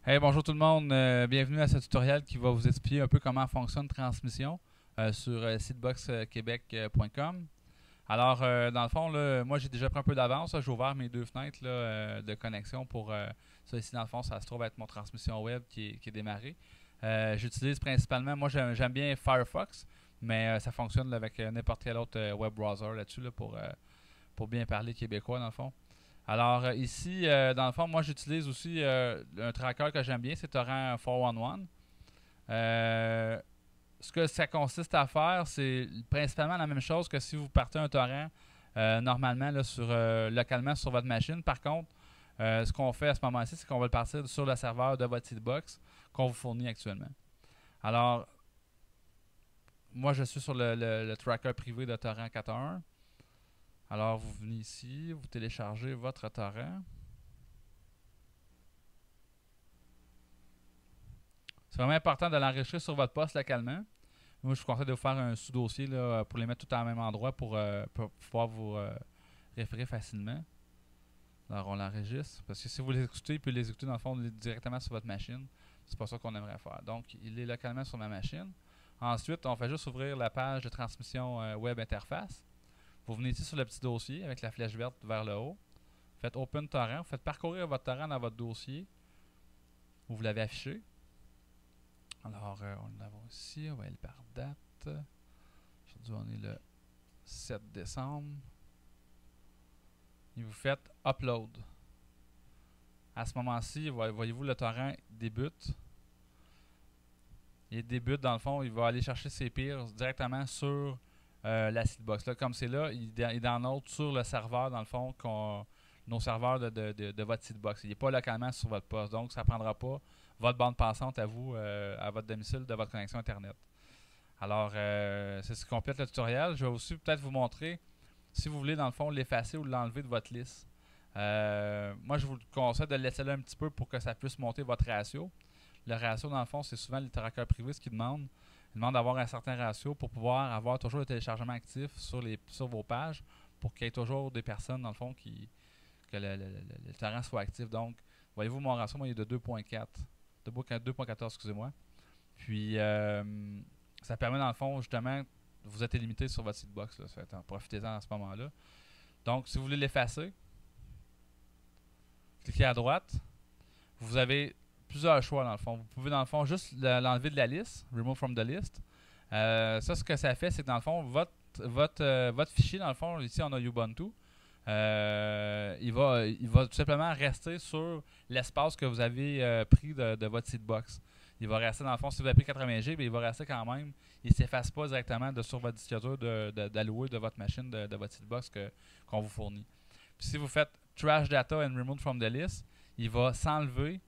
Hey, bonjour tout le monde, bienvenue à ce tutoriel qui va vous expliquer un peu comment fonctionne Transmission sur seedboxquebec.com. Alors, dans le fond, là, moi j'ai déjà pris un peu d'avance, là. J'ai ouvert mes deux fenêtres là, de connexion pour ça ici. Dans le fond, ça se trouve être mon transmission web qui est démarrée. J'utilise principalement, moi j'aime bien Firefox, mais ça fonctionne là, avec n'importe quel autre web browser là-dessus là, pour bien parler québécois dans le fond. Alors ici, dans le fond, moi j'utilise aussi un tracker que j'aime bien, c'est Torrent 411. Euh, Ce que ça consiste à faire, c'est principalement la même chose que si vous partez un torrent normalement là, localement sur votre machine. Par contre, ce qu'on fait à ce moment-ci, c'est qu'on va le partir sur le serveur de votre seedbox qu'on vous fournit actuellement. Alors, moi je suis sur le tracker privé de Torrent 4.1. Alors, vous venez ici, vous téléchargez votre torrent. C'est vraiment important de l'enregistrer sur votre poste localement. Moi, je vous conseille de vous faire un sous-dossier là, pour les mettre tout au même endroit pour pouvoir vous référer facilement. Alors, on l'enregistre. Parce que si vous les écoutez, il peut les écouter dans le fond directement sur votre machine. C'est pas ça qu'on aimerait faire. Donc, il est localement sur ma machine. Ensuite, on fait juste ouvrir la page de transmission web interface. Vous venez ici sur le petit dossier avec la flèche verte vers le haut. Faites Open Torrent. Vous faites parcourir votre torrent dans votre dossier où vous l'avez affiché. Alors, on l'avons ici. On va aller par date. Aujourd'hui, on est le 7 décembre. Et vous faites Upload. À ce moment-ci, voyez-vous, le torrent débute. Il débute, dans le fond, il va aller chercher ses peers directement sur la seedbox. Là, comme c'est là, il download sur le serveur, dans le fond, nos serveurs de votre seedbox. Il n'est pas localement sur votre poste. Donc, ça ne prendra pas votre bande passante à vous, à votre domicile de votre connexion Internet. Alors, c'est ce qui complète le tutoriel. Je vais aussi peut-être vous montrer, si vous voulez, dans le fond, l'effacer ou l'enlever de votre liste. Moi, je vous conseille de le laisser là un petit peu pour que ça puisse monter votre ratio. Le ratio, dans le fond, c'est souvent les trackers privés ce qu'ils demandent. Ils demandent d'avoir un certain ratio pour pouvoir avoir toujours le téléchargement actif sur vos pages pour qu'il y ait toujours des personnes, dans le fond, que le torrent soit actif. Donc, voyez-vous, mon ratio, moi, il est de 2.4. 2.14, excusez-moi. Puis, ça permet, dans le fond, justement, vous êtes limité sur votre seedbox. Profitez-en à ce moment-là. Donc, si vous voulez l'effacer, cliquez à droite. Vous avez plusieurs choix, dans le fond. Vous pouvez, dans le fond, juste l'enlever de la liste, remove from the list. Ça, ce que ça fait, c'est que, dans le fond, votre fichier, dans le fond, ici, on a Ubuntu. Il va tout simplement rester sur l'espace que vous avez pris de votre seedbox. Il va rester, dans le fond, si vous avez pris 80 GB, il va rester quand même. Il ne s'efface pas directement sur votre disque dur d'allouer de votre machine, de votre seedbox qu'on vous fournit. Puis si vous faites Trash Data and Remove from the List, il va s'enlever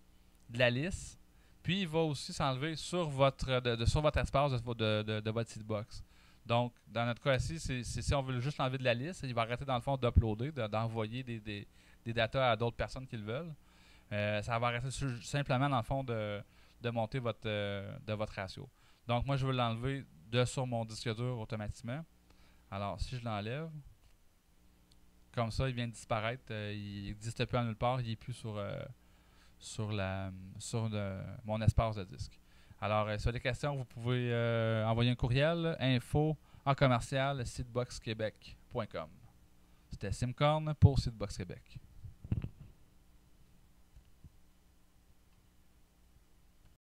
de la liste. Puis il va aussi s'enlever sur sur votre espace de votre seedbox. Donc, dans notre cas ici, si on veut juste l'enlever de la liste, il va arrêter dans le fond d'uploader, d'envoyer des datas à d'autres personnes qui le veulent. Ça va arrêter simplement dans le fond de monter de votre ratio. Donc, moi, je veux l'enlever sur mon disque dur automatiquement. Alors, si je l'enlève, comme ça, il vient de disparaître. Il n'existe plus en nulle part. Il n'est plus sur mon espace de disque. Alors, si vous avez des questions, vous pouvez envoyer un courriel info en commercial seedboxquebec.com. C'était Simcorn pour Seedbox Québec.